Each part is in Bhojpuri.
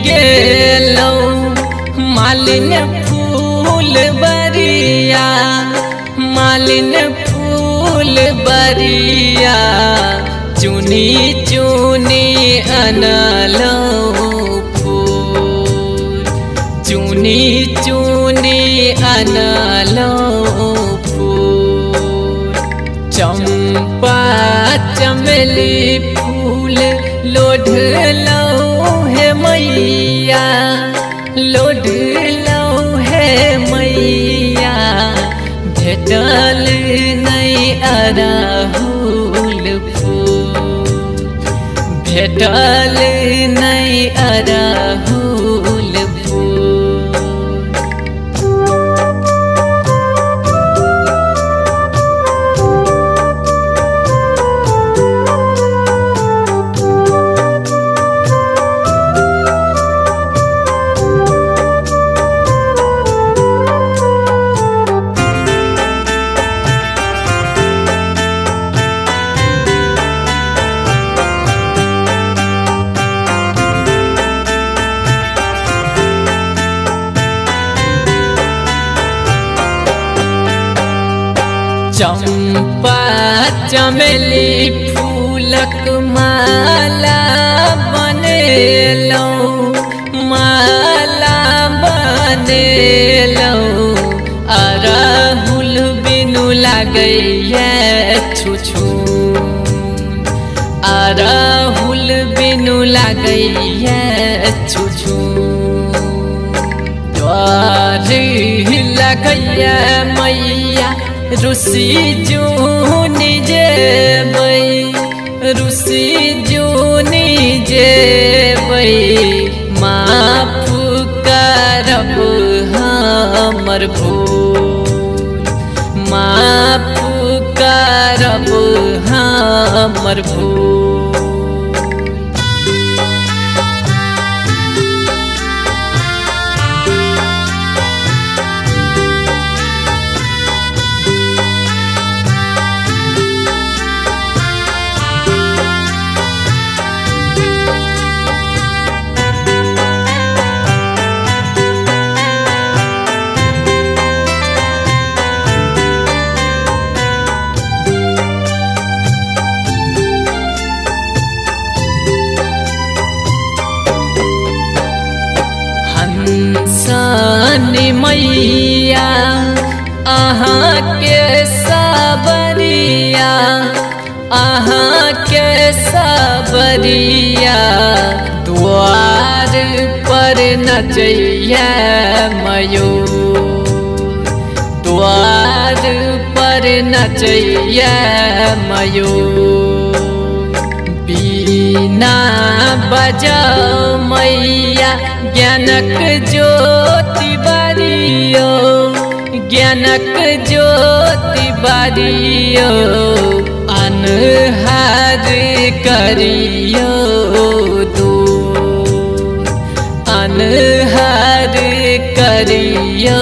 गेलो मालिन फूल बरिया, मालिन फूल बरिया, चुनी चुनी अनलो फूल, चुनी चुनी अनलो फूल। चंपा चमेली फूल लोढ़लो है मैया, लोढ़लो है मैया, भेटल नहीं अड़हुल फूल, भेटल नहीं अड़हुल फूल। चंपा चमेली फूलक माला बनेलो, माला बनेलो, अड़हुल बिनु लागैया छुछु, अड़हुल बिनु लागैया छुछु। डर लगैया मैया रुसी जूनी जेबै, रुसी जूनी जेबै, माफ करब हमर भूल, माफ करब हमर भूल। हंसानी मैया अहाँ के सबरिया, अहाँ के सबरिया, द्वार पर नचैया मयूर, द्वार पर नचैया मयूर। बीना बजाओ मैया ज्ञानक ज्योति बारियो, ज्ञानक ज्योति बारियो, अनहार करियो दूर, अनहार करियो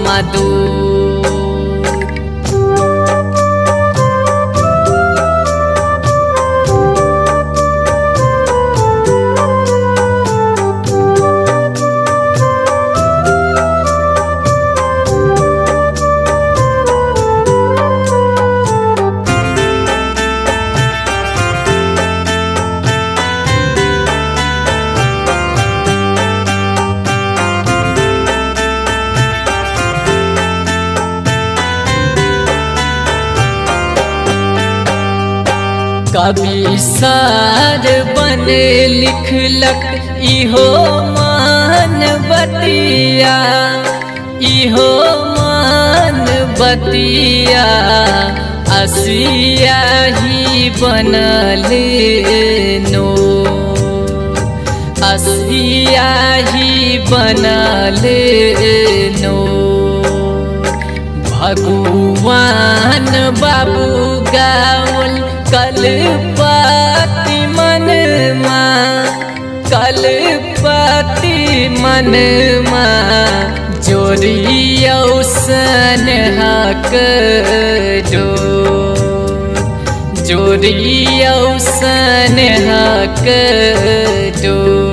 मधु। कवि सार बन लिखलक इहो मान बतिया, इहो मान बतिया, असिया ही बनल नो, असिया ही बनल नो। भगवान बाबू गावल कलपति मन माँ, कलपति मन माँ, जोड़ियो स्नेहक डोर, जोड़ियो स्नेहक डोर।